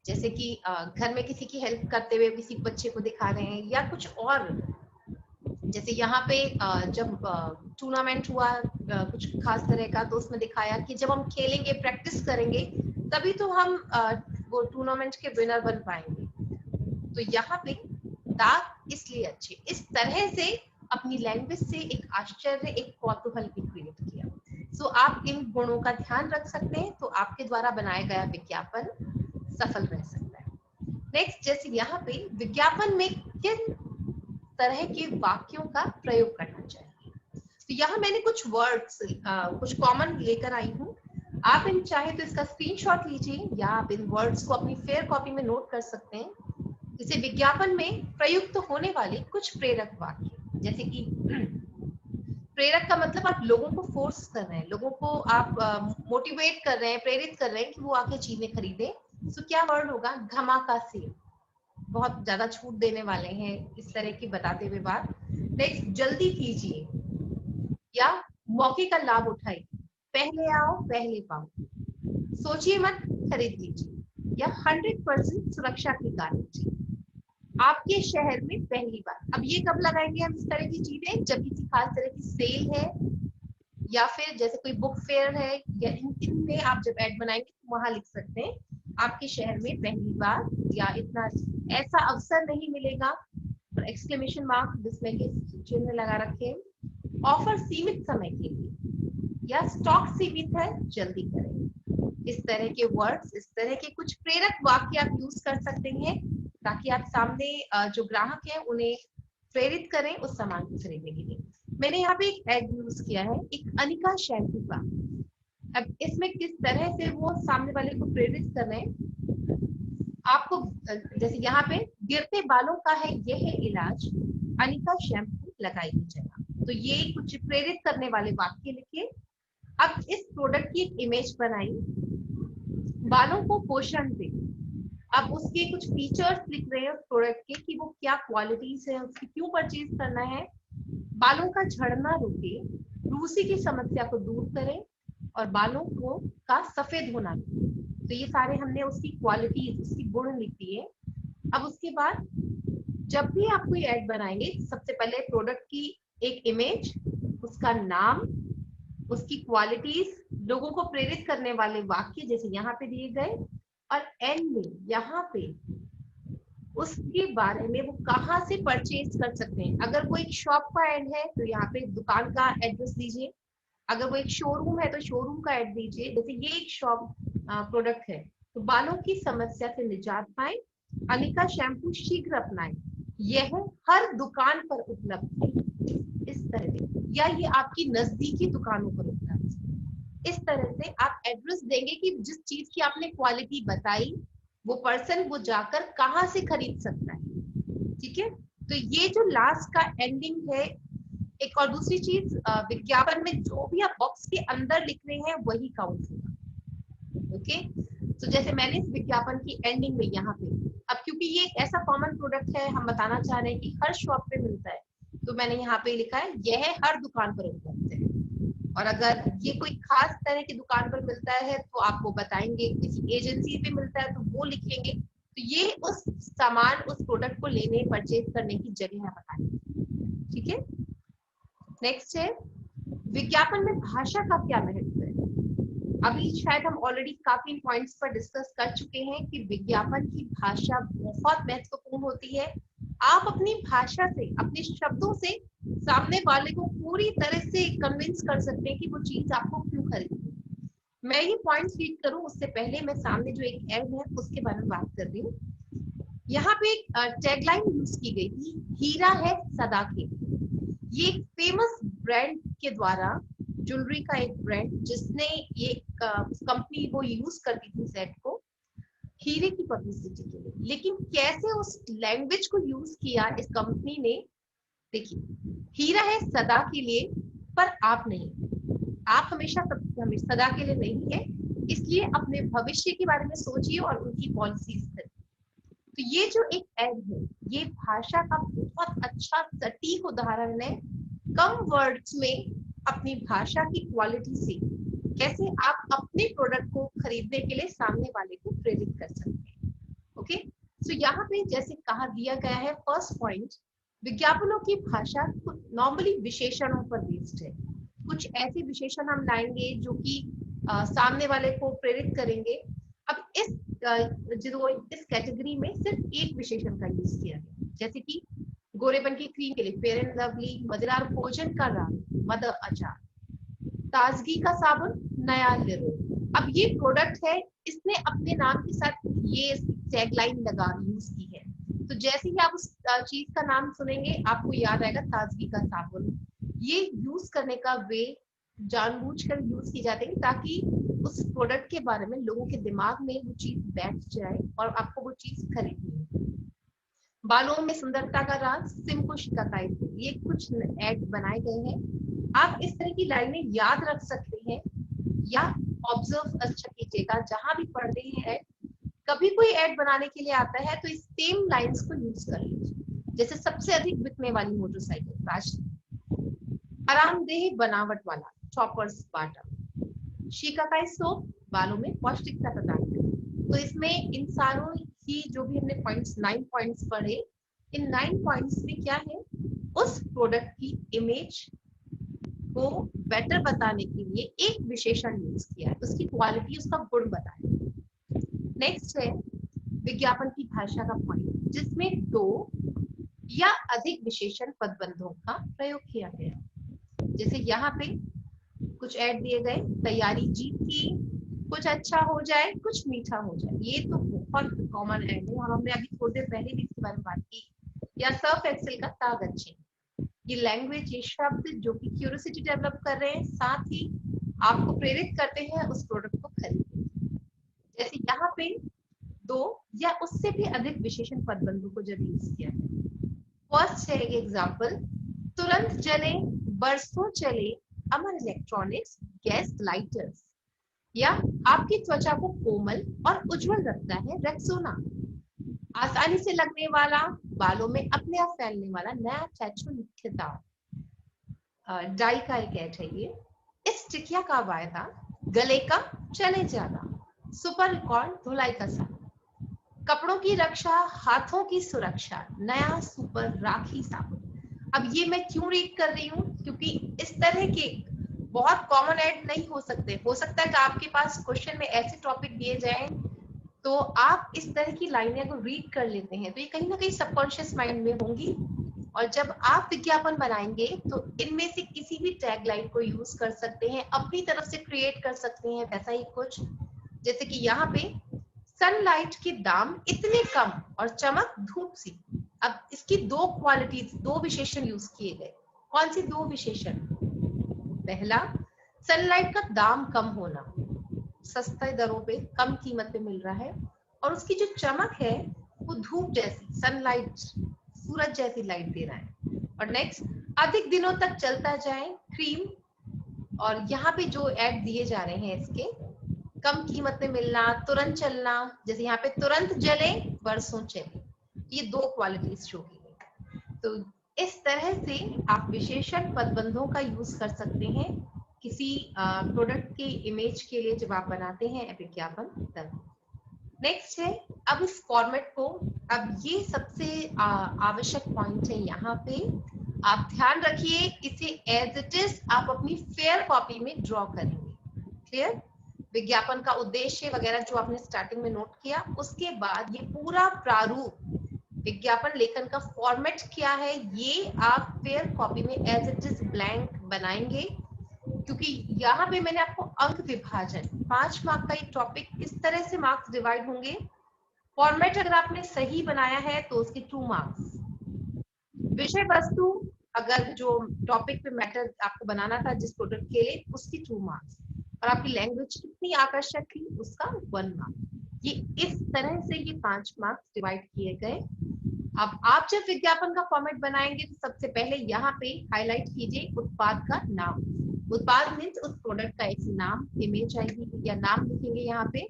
Speaker 1: जैसे कि घर में किसी की हेल्प करते हुए किसी बच्चे को दिखा रहे हैं, या कुछ और, जैसे यहाँ पे जब टूर्नामेंट हुआ कुछ खास तरह का, तो उसमें दिखाया कि जब हम खेलेंगे, प्रैक्टिस करेंगे, तभी तो हम वो टूर्नामेंट के विनर बन पाएंगे। तो यहाँ पे दाग इसलिए अच्छे, इस तरह से अपनी लैंग्वेज से एक आश्चर्य, एक कौतूहल भी क्रिएट किया। सो आप इन गुणों का ध्यान रख सकते हैं, तो आपके द्वारा बनाया गया विज्ञापन सफल रह सकता है। नेक्स्ट, जैसे यहाँ पे विज्ञापन में किन तरह के वाक्यों का प्रयोग करना चाहिए, तो यहाँ मैंने कुछ वर्ड्स कुछ कॉमन लेकर आई हूँ। आप इन चाहे तो इसका स्क्रीनशॉट लीजिए, या आप इन वर्ड्स को अपनी फेयर कॉपी में नोट कर सकते हैं। जैसे विज्ञापन में प्रयुक्त होने वाले कुछ प्रेरक वाक्य, जैसे कि प्रेरक का मतलब आप लोगों को फोर्स कर रहे हैं, लोगों को आप मोटिवेट कर रहे हैं, प्रेरित कर रहे हैं कि वो आके चीजें खरीदें। तो क्या वर्ड होगा, धमाका से, बहुत ज्यादा छूट देने वाले हैं, इस तरह की बताते हुए बात। नेक्स्ट, जल्दी कीजिए, या मौके का लाभ उठाइए, पहले आओ पहले पाओ, सोचिए मत खरीद लीजिए, या 100% सुरक्षा की गारंटी, आपके शहर में पहली बार। अब ये कब लगाएंगे हम इस तरह की चीजें, जब किसी खास तरह की सेल है, या फिर जैसे कोई बुक फेयर है, या इनमें आप जब एड बनाएंगे तो वहां लिख सकते हैं आपके शहर में पहली बार, या इतना ऐसा अवसर नहीं मिलेगा, एक्सक्लेमेशन मार्क जिसमें कि चिन्ह लगा रखे, ऑफर सीमित समय के लिए, या स्टॉक सीमित है जल्दी करें। इस तरह के वर्ड्स, इस तरह के कुछ प्रेरक वाक्य आप यूज कर सकते हैं, ताकि आप सामने जो ग्राहक है उन्हें प्रेरित करें उस सामान को खरीदने के लिए। मैंने यहाँ पे एक एड यूज किया है, एक अनिका शैम्पू का। अब इसमें किस तरह से वो सामने वाले को प्रेरित कर रहे हैं, आपको जैसे यहाँ पे गिरते बालों का है यह इलाज, अनिका शैम्पू लगाइए जगह, तो ये कुछ प्रेरित करने वाले वाक्य लिखिए। अब इस प्रोडक्ट की एक इमेज बनाई, बालों को पोषण दे, अब उसके कुछ फीचर्स लिख रहे हैं उस प्रोडक्ट के, कि वो क्या क्वालिटीज है, उसकी क्यों परचेज करना है, बालों का झड़ना रोके, रूसी की समस्या को दूर करें, और बालों को का सफेद होना रोके। तो ये सारे हमने उसकी क्वालिटीज, उसकी गुण लिख दिए। अब उसके बाद जब भी आप कोई एड बनाएंगे, सबसे पहले प्रोडक्ट की एक इमेज, उसका नाम, उसकी क्वालिटीज, लोगों को प्रेरित करने वाले वाक्य जैसे यहाँ पे दिए गए, और एंड में यहाँ पे उसके बारे में वो कहाँ से परचेज कर सकते हैं। अगर वो एक शॉप का एड है तो यहाँ पे दुकान का एड्रेस दीजिए, अगर वो एक शोरूम है तो शोरूम का एड दीजिए। जैसे ये एक शॉप प्रोडक्ट है, तो बालों की समस्या से निजात पाए, अनिका शैम्पू शीघ्र अपनाएं, यह हर दुकान पर उपलब्ध है, इस तरह से, या ये आपकी नजदीकी दुकानों पर उपलब्ध है। इस तरह से आप एड्रेस देंगे कि जिस चीज की आपने क्वालिटी बताई, वो पर्सन वो जाकर कहाँ से खरीद सकता है। ठीक है, तो ये जो लास्ट का एंडिंग है। एक और दूसरी चीज, विज्ञापन में जो भी आप बॉक्स के अंदर लिख रहे हैं वही काउंट होगा। ओके, तो जैसे मैंने इस विज्ञापन की एंडिंग में यहाँ पे, अब क्योंकि ये एक ऐसा कॉमन प्रोडक्ट है, हम बताना चाह रहे हैं कि हर शॉप पे मिलता है, तो मैंने यहाँ पे लिखा है यह हर दुकान पर उपलब्ध है। और अगर ये कोई खास तरह की दुकान पर मिलता है तो आपको बताएंगे, किसी एजेंसी पे मिलता है तो वो लिखेंगे। तो ये उस सामान, उस प्रोडक्ट को लेने, परचेज करने की जगह है बताएंगे। ठीक है, नेक्स्ट है विज्ञापन में भाषा का क्या महत्व है। अभी शायद हम ऑलरेडी काफी पॉइंट्स पर डिस्कस कर चुके हैं कि विज्ञापन की भाषा बहुत महत्वपूर्ण होती है। आप अपनी भाषा से, अपने शब्दों से सामने वाले को पूरी तरह से कन्विंस कर सकते हैं कि वो चीज आपको क्यों खरीदनी। मैं ये पॉइंट्स रीड करूं उससे पहले मैं सामने जो एक एड है उसके बारे में बात कर रही हूँ। यहाँ पे एक टैगलाइन यूज की गई थी, हीरा है सदा के। ये एक फेमस ब्रांड के द्वारा, ज्वेलरी का एक ब्रांड जिसने ये कंपनी वो यूज करती थी सेट को हीरे की पब्लिसिटी के लिए। लेकिन कैसे उस लैंग्वेज को यूज किया इस कंपनी ने, देखिए, हीरा है सदा के लिए पर आप नहीं, आप हमेशा सदा के लिए नहीं है, इसलिए अपने भविष्य के बारे में सोचिए और उनकी पॉलिसीज करिए। तो ये जो एक एड है ये भाषा का बहुत अच्छा सटीक उदाहरण है, कम वर्ड्स में अपनी भाषा की क्वालिटी से कैसे आप अपने प्रोडक्ट को खरीदने के लिए सामने वाले को प्रेरित कर सकते हैं। ओके, सो यहाँ पे जैसे कहा दिया गया है फर्स्ट पॉइंट, विज्ञापनों की भाषा नॉर्मली विशेषणों पर बेस्ड है। कुछ ऐसे विशेषण हम लाएंगे जो कि सामने वाले को प्रेरित करेंगे। अब इस कैटेगरी में सिर्फ एक विशेषण का यूज किया गया, जैसे कि गोरेपन की क्रीम के लिए फेयर एंड लवली, मजेदार भोजन का राग, मदर अचार, ताजगी का साबुन, नया लिरो। अब ये प्रोडक्ट है, इसने अपने नाम के साथ ये टैगलाइन लगा यूज की है। तो जैसे ही आप उस चीज का नाम सुनेंगे आपको याद आएगा ताजगी का साबुन। ये यूज करने का वे जानबूझकर यूज की जाती है ताकि उस प्रोडक्ट के बारे में लोगों के दिमाग में वो चीज बैठ जाए और आपको वो चीज खरीदनी है। बालों में सुंदरता का राज, सिम को शिकायत, ये कुछ एड बनाए गए हैं। आप इस तरह की लाइनें याद रख सकते हैं या ऑब्जर्व अच्छा कीजिएगा जहां भी पढ़ते हैं। कभी कोई एड बनाने के लिए आता है तो इस सेम लाइंस को यूज कर लीजिए। जैसे सबसे अधिक बिकने वाली मोटरसाइकिल राज, आरामदेह बनावट वाला चॉपर्स बाटा, शिकाकाई सोप बालों में पौष्टिकता प्रदान करती। तो इसमें इन सारों की जो भी हमने पॉइंट्स 9 पॉइंट्स पढ़े, इन 9 पॉइंट्स में क्या है, उस प्रोडक्ट की इमेज को बेटर बताने के लिए एक विशेषण यूज किया है, उसकी क्वालिटी, उसका गुण बताया। नेक्स्ट है विज्ञापन की भाषा का पॉइंट, जिसमें 2 या अधिक विशेषण पदबंधों का प्रयोग किया गया। जैसे यहाँ पे कुछ ऐड दिए गए, तैयारी जीत की, कुछ अच्छा हो जाए, कुछ मीठा हो जाए। ये तो बहुत कॉमन ऐड है और हमने अभी थोड़ी देर पहले भी इसके बारे में बात की। या सर्फ एक्सेल का ताग अच्छे, ये लैंग्वेज, ये शब्द जो कि क्यूरियोसिटी डेवलप कर रहे हैं, साथ ही आपको प्रेरित करते हैं उस प्रोडक्ट को खरीदने। जैसे यहाँ पे 2 या उससे भी अधिक विशेषण पदबंधों को जब यूज किया है। फर्स्ट है एग्जाम्पल, तुरंत जले, बरसों चले अमर इलेक्ट्रॉनिक्स गैस लाइटर्स, या आपकी त्वचा को कोमल और उज्जवल रखता है रेक्सोना, आसानी से लगने वाला, बालों में अपने आप फैलने वाला नया टैटू निखिता। डाई का एक ऐड है ये। इस टिकिया का वायदा, गले का चले ज्यादा, सुपर रिकॉर्ड धुलाई का साथ, कपड़ों की रक्षा, हाथों की सुरक्षा, नया सुपर राखी साबुन। अब ये मैं क्यों रीड कर रही हूँ, क्योंकि इस तरह के बहुत कॉमन ऐड नहीं हो सकते। हो सकता है कि आपके पास क्वेश्चन में ऐसे टॉपिक दिए जाएं तो आप इस तरह की लाइनें को रीड कर लेते हैं, तो ये कहीं ना कहीं सबकॉन्शियस माइंड में होंगी। और जब आप विज्ञापन बनाएंगे तो इनमें से किसी भी टैगलाइन को यूज कर सकते हैं, अपनी तरफ से क्रिएट कर सकते हैं वैसा ही कुछ। जैसे कि यहाँ पे सनलाइट के दाम इतने कम और चमक धूप सी। अब इसकी 2 क्वालिटीज, 2 विशेषण यूज किए गए। कौन सी 2 विशेषण? पहला, सनलाइट का दाम कम होना, सस्ते दरों पे कम कीमत पे मिल रहा है, और उसकी जो चमक है वो धूप जैसी, सनलाइट, सूरज जैसी लाइट दे रहा है। और नेक्स्ट, अधिक दिनों तक चलता जाए क्रीम, और यहाँ पे जो ऐड दिए जा रहे हैं इसके, कम कीमत में मिलना, तुरंत चलना, जैसे यहाँ पे तुरंत जले बरसों चले, ये 2 क्वालिटीज शो की गई। तो इस तरह से आप विशेषण पदबंधों का यूज कर सकते हैं किसी प्रोडक्ट की इमेज के लिए जब आप बनाते हैं विज्ञापन तब। नेक्स्ट है, अब इस फॉर्मेट को, अब ये सबसे आवश्यक पॉइंट है यहाँ पे, आप ध्यान रखिए इसे एज इट इज आप अपनी फेयर कॉपी में ड्रॉ करेंगे। क्लियर? विज्ञापन का उद्देश्य वगैरह जो आपने स्टार्टिंग में नोट किया, उसके बाद ये पूरा प्रारूप विज्ञापन लेखन का फॉर्मेट क्या है, ये आप फेयर कॉपी में एज इट इज ब्लैंक बनाएंगे, क्योंकि यहाँ पे मैंने आपको अंक विभाजन 5 मार्क का एक टॉपिक किस तरह से मार्क्स डिवाइड होंगे। फॉर्मेट अगर आपने सही बनाया है तो उसके 2 मार्क्स, विषय वस्तु अगर जो टॉपिक पे मैटर आपको बनाना था जिस प्रोडक्ट के लिए, उसकी 2 मार्क्स, और आपकी लैंग्वेज कितनी आकर्षक थी उसका 1 मार्क। ये इस तरह से ये 5 मार्क्स डिवाइड किए गए। अब आप जब विज्ञापन का फॉर्मेट बनाएंगे तो सबसे पहले यहाँ पे हाईलाइट कीजिए उत्पाद का नाम। उत्पाद मीन्स उस प्रोडक्ट का एक नाम, इमेज आएगी या नाम लिखेंगे यहाँ पे।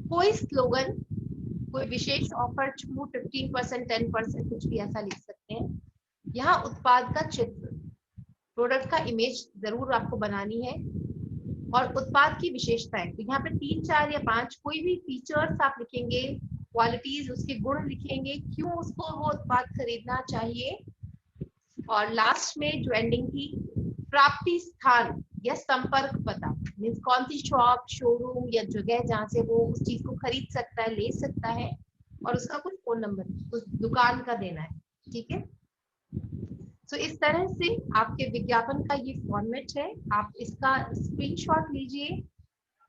Speaker 1: कोई स्लोगन, कोई विशेष ऑफर, छूट, 15%, 10%, कुछ भी ऐसा लिख सकते हैं। यहाँ उत्पाद का चित्र, प्रोडक्ट का इमेज जरूर आपको बनानी है, और उत्पाद की विशेषताएं, तो यहाँ पे 3, 4 या 5 कोई भी फीचर्स आप लिखेंगे, क्वालिटीज, उसके गुण लिखेंगे, क्यों उसको वो उत्पाद खरीदना चाहिए। और लास्ट में जो एंडिंग की, प्राप्ति स्थान या संपर्क पता, मीन्स कौन सी शॉप, शोरूम या जगह जहाँ से वो उस चीज को खरीद सकता है, ले सकता है, और उसका कुछ फोन नंबर उस दुकान का देना है। ठीक है, तो इस तरह से आपके विज्ञापन का ये फॉर्मेट है। आप इसका स्क्रीनशॉट लीजिए,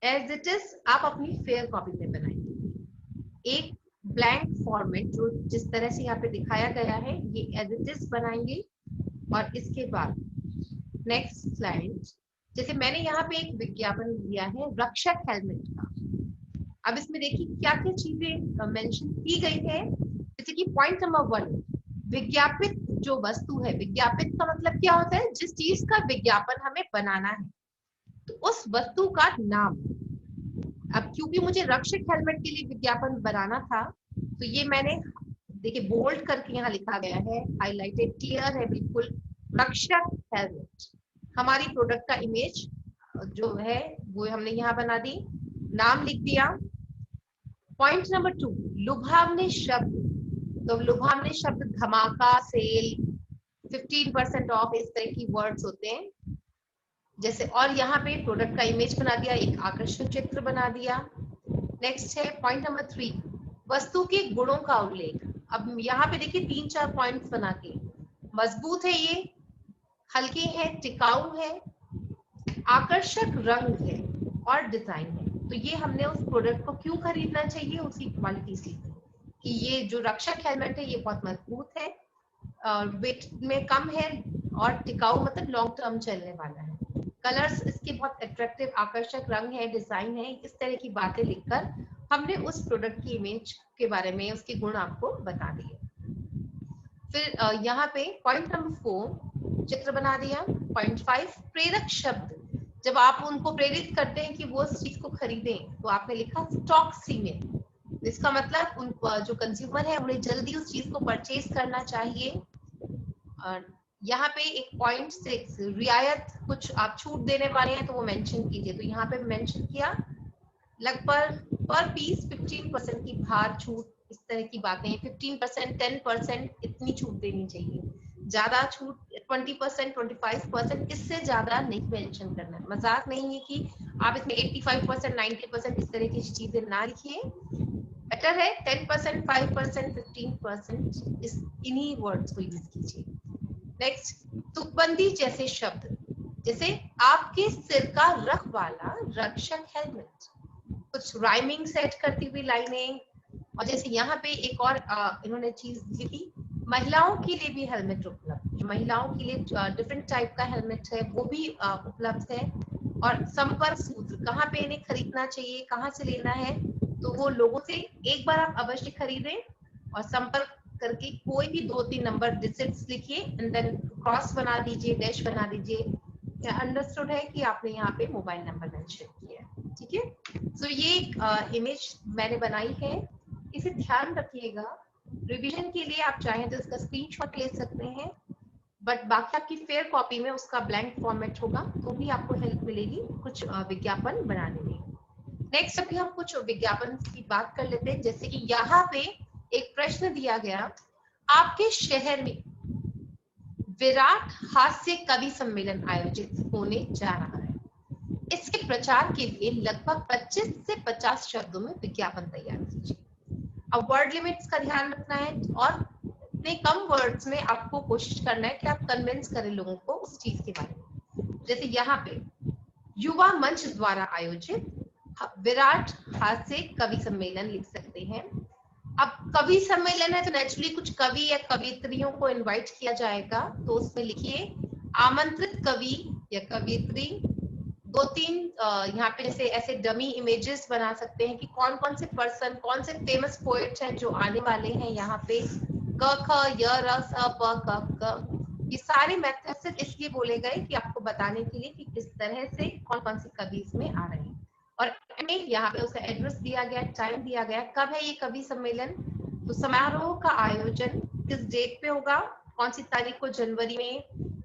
Speaker 1: एज इट इज आप अपनी फेयर कॉपी में बनाएंगे। एक ब्लैंक फॉर्मेट जो जिस तरह से यहाँ पे दिखाया गया है, ये एज इट इज बनाएंगे। और इसके बाद नेक्स्ट स्लाइड, जैसे मैंने यहाँ पे एक विज्ञापन दिया है रक्षक हेलमेट का। अब इसमें देखिए क्या क्या चीजें मेंशन की गई है। जैसे कि पॉइंट नंबर 1, विज्ञापित जो वस्तु है, विज्ञापित का मतलब क्या होता है, जिस चीज का विज्ञापन हमें बनाना है, तो उस वस्तु का नाम। अब क्योंकि मुझे रक्षक हेलमेट के लिए विज्ञापन बनाना था, तो ये मैंने देखिए बोल्ड करके यहाँ लिखा गया है, हाईलाइटेड क्लियर है बिल्कुल, रक्षक हेलमेट। हमारी प्रोडक्ट का इमेज जो है वो हमने यहाँ बना दी, नाम लिख दिया। पॉइंट नंबर 2, लुभावने शब्द, तो लुभावने शब्द धमाका, सेल, 15% ऑफ, इस तरह की वर्ड्स होते हैं जैसे। और यहाँ पे प्रोडक्ट का इमेज बना दिया, एक आकर्षक चित्र बना दिया। नेक्स्ट है पॉइंट नंबर 3, वस्तु के गुणों का उल्लेख। अब यहाँ पे देखिए 3-4 पॉइंट्स बना के, मजबूत है ये, हल्की है, टिकाऊ है, आकर्षक रंग है और डिजाइन है। तो ये हमने उस प्रोडक्ट को क्यों खरीदना चाहिए, उसकी क्वालिटी सी कि ये जो रक्षक हेलमेट है ये बहुत मजबूत है, वेट में कम है, और टिकाऊ मतलब लॉन्ग टर्म चलने वाला है। कलर्स इसके बहुत अट्रैक्टिव, आकर्षक रंग है, डिजाइन है, इस तरह की बातें लिखकर हमने उस प्रोडक्ट की इमेज के बारे में, उसके गुण आपको बता दिए। फिर यहाँ पे पॉइंट नंबर 4 चित्र बना दिया। पॉइंट 5, प्रेरक शब्द, जब आप उनको प्रेरित करते हैं कि वो उस चीज को खरीदें, तो आपने लिखा स्टॉक सीमित। इसका मतलब उन जो कंज्यूमर है उन्हें जल्दी उस चीज को परचेज करना चाहिए। यहाँ पे एक पॉइंट 6, रियायत, कुछ आप छूट देने वाले हैं तो वो मेंशन कीजिए। तो यहाँ पे मेंशन किया लगभग पर पीस 15% की भार छूट, इस तरह की बातें, 15%, 10% इतनी छूट देनी चाहिए। ज्यादा छूट 20%, 25%, इससे ज्यादा नहीं मेंशन करना है। मजाक नहीं है कि आप इसमें 85%, 90% इस तरह की चीजें ना लिखिए। बेटर है 10%, 5%, 15% इस इन्हीं वर्ड्स को यूज कीजिए। नेक्स्ट, तुकबंदी जैसे शब्द, जैसे आपके सिर का रखवाला रक्षक हेलमेट, कुछ राइमिंग सेट करती हुई लाइनें। और जैसे यहाँ पे एक और इन्होंने चीज लिखी, महिलाओं के लिए भी हेलमेट उपलब्ध, महिलाओं के लिए डिफरेंट टाइप का हेलमेट है वो भी उपलब्ध है। और संपर्क सूत्र, कहाँ पे इन्हें खरीदना चाहिए, कहाँ से लेना है, तो वो लोगों से एक बार आप अवश्य खरीदें और संपर्क करके कोई भी 2-3 नंबर डिजिट्स लिखिए, एंड देन क्रॉस बना दीजिए, डैश बना दीजिए। अंडरस्टूड है कि आपने यहाँ पे मोबाइल नंबर मेंशन किया है। ठीक है, तो ये इमेज मैंने बनाई है, इसे ध्यान रखिएगा। रिवीजन के लिए आप चाहें तो इसका स्क्रीनशॉट ले सकते हैं, बट बाकी आपकी फेयर कॉपी में उसका ब्लैंक फॉर्मेट होगा, तो भी आपको हेल्प मिलेगी कुछ विज्ञापन बनाने में। नेक्स्ट अभी हम कुछ विज्ञापन की बात कर लेते हैं। जैसे कि यहाँ पे एक प्रश्न दिया गया, आपके शहर में विराट हास्य कवि सम्मेलन आयोजित होने जा रहा है, इसके प्रचार के लिए लगभग 25 से 50 शब्दों में विज्ञापन तैयार कीजिए। अब वर्ड लिमिट्स का ध्यान रखना है, और इतने कम वर्ड्स में आपको कोशिश करना है कि आप कन्विंस करें लोगों को उस चीज के बारे में। जैसे यहाँ पे युवा मंच द्वारा आयोजित विराट हास्य कवि सम्मेलन लिख सकते हैं। अब कवि सम्मेलन है तो नेचुरली कुछ कवि या कवियत्रियों को इनवाइट किया जाएगा, तो उसमें लिखिए आमंत्रित कवि या कवियत्री। 2-3 यहाँ पे जैसे ऐसे डमी इमेजेस बना सकते हैं कि कौन कौन से पर्सन, कौन से फेमस पोएट्स हैं जो आने वाले हैं यहाँ पे। क ख य र स प क क, ये सारे मेथड सिर्फ इसलिए बोले गए कि आपको बताने के लिए कि किस तरह से कौन कौन से कवि इसमें आ रहे हैं। और यहाँ पे उसका एड्रेस दिया गया, टाइम दिया गया, कब है ये कवि सम्मेलन। तो समारोह का आयोजन किस डेट पे होगा, कौन सी तारीख को जनवरी में,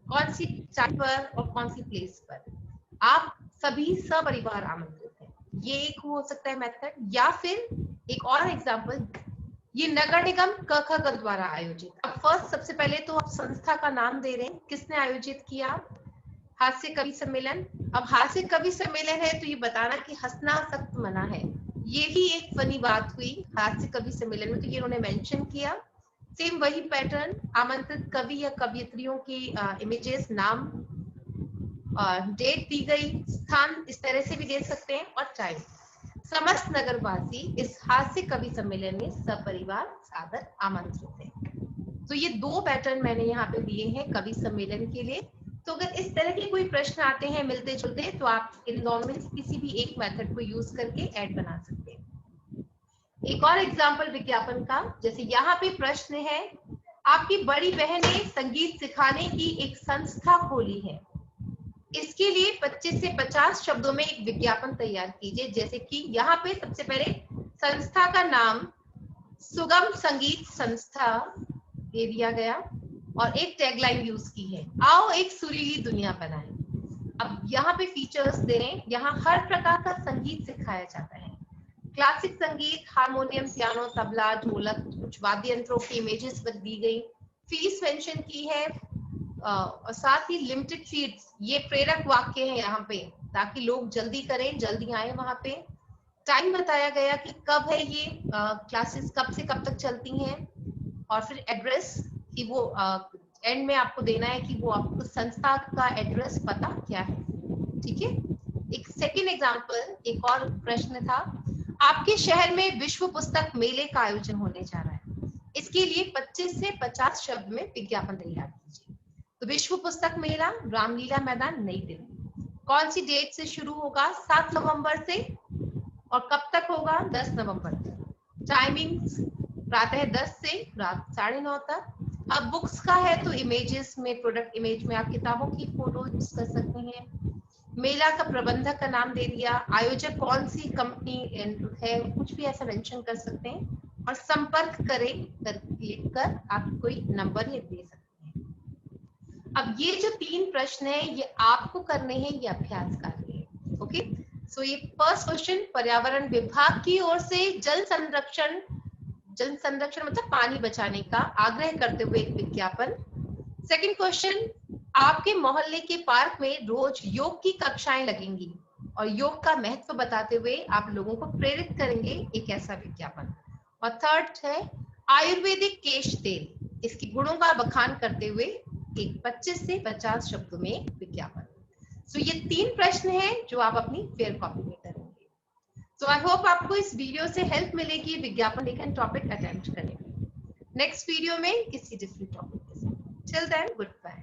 Speaker 1: कौन सी टाइम पर और कौन सी प्लेस पर। आप सभी सपरिवार आमंत्रित हैं, ये एक हो सकता है मेथड। या फिर एक और एग्जांपल, ये नगर निगम क ख ग द्वारा आयोजित। अब फर्स्ट सबसे पहले तो आप संस्था का नाम दे रहे हैं, किसने आयोजित किया, हास्य कवि सम्मेलन। अब हास्य कवि सम्मेलन है तो ये बताना कि हंसना सख्त मना है, ये भी एक फनी बात हुई हास्य कवि सम्मेलन में, तो ये उन्होंने मेंशन किया। सेम वही पैटर्न, आमंत्रित कवि या कवियत्रियों की इमेजेस, नाम, डेट दी गई, स्थान इस तरह से भी दे सकते हैं, और टाइम। समस्त नगरवासी इस हास्य कवि सम्मेलन में सपरिवार सादर आमंत्रित हैं। तो ये 2 पैटर्न मैंने यहाँ पे दिए हैं कवि सम्मेलन के लिए। तो अगर इस तरह के कोई प्रश्न आते हैं मिलते जुलते, तो आप इन दोनों में किसी भी एक मेथड को यूज करके ऐड बना सकते हैं। एक और एग्जांपल विज्ञापन का, जैसे यहाँ पे प्रश्न है, आपकी बड़ी बहन ने संगीत सिखाने की एक संस्था खोली है, इसके लिए 25 से 50 शब्दों में एक विज्ञापन तैयार कीजिए। जैसे कि यहाँ पे सबसे पहले संस्था का नाम सुगम संगीत संस्था दे दिया गया और एक टैगलाइन यूज की है, आओ एक सुरीली दुनिया बनाएं। अब यहाँ पे फीचर्स दे रहे हैं, यहाँ हर प्रकार का संगीत सिखाया जाता है, क्लासिक संगीत, हारमोनियम, पियानो, तबला, ढोलक, कुछ वाद्य यंत्रों की इमेजेस दी गई, फीस मेंशन की है, और साथ ही लिमिटेड सीट्स, ये प्रेरक वाक्य है यहाँ पे ताकि लोग जल्दी करें, जल्दी आए वहां पे। टाइम बताया गया कि कब है ये क्लासेस, कब से कब तक चलती हैं, और फिर एड्रेस कि वो एंड में आपको देना है कि वो आपको संस्था का एड्रेस पता क्या है। ठीक है। एक सेकेंड एग्जाम्पल, एक और प्रश्न था, आपके शहर में विश्व पुस्तक मेले का आयोजन होने जा रहा है, इसके लिए 25 से 50 शब्द में विज्ञापन तैयार कीजिए। तो विश्व पुस्तक मेला रामलीला मैदान नई दिल्ली, कौन सी डेट से शुरू होगा, 7 नवंबर से, और कब तक होगा, 10 नवंबर तक। टाइमिंग्स प्रातः 10 से रात 9:30 तक। अब बुक्स का है तो इमेजेस में, प्रोडक्ट इमेज में आप किताबों की फोटो यूज कर सकते हैं। मेला का प्रबंधक का नाम दे दिया, आयोजक कौन सी कंपनी है, कुछ भी ऐसा मेंशन कर सकते हैं, और संपर्क करें लिख कर आप कोई नंबर ये दे सकते हैं। अब ये जो 3 प्रश्न है ये आपको करने हैं, ये अभ्यास कार्य है। ओके, सो ये फर्स्ट क्वेश्चन पर्यावरण विभाग की ओर से जल संरक्षण मतलब पानी बचाने का आग्रह करते हुए एक विज्ञापन। सेकंड क्वेश्चन, आपके मोहल्ले के पार्क में रोज योग की कक्षाएं लगेंगी और योग का महत्व बताते हुए आप लोगों को प्रेरित करेंगे, एक ऐसा विज्ञापन। और थर्ड है आयुर्वेदिक केश तेल, इसके गुणों का बखान करते हुए एक 25 से 50 शब्दों में विज्ञापन। सो ये 3 प्रश्न हैं जो आप अपनी फेयर कॉपी में करेंगे। सो आई होप आपको इस वीडियो से हेल्प मिलेगी विज्ञापन लेखन टॉपिक अटेम्प्ट करने में। नेक्स्ट वीडियो में किसी डिफरेंट टॉपिक के साथ। Till then good bye.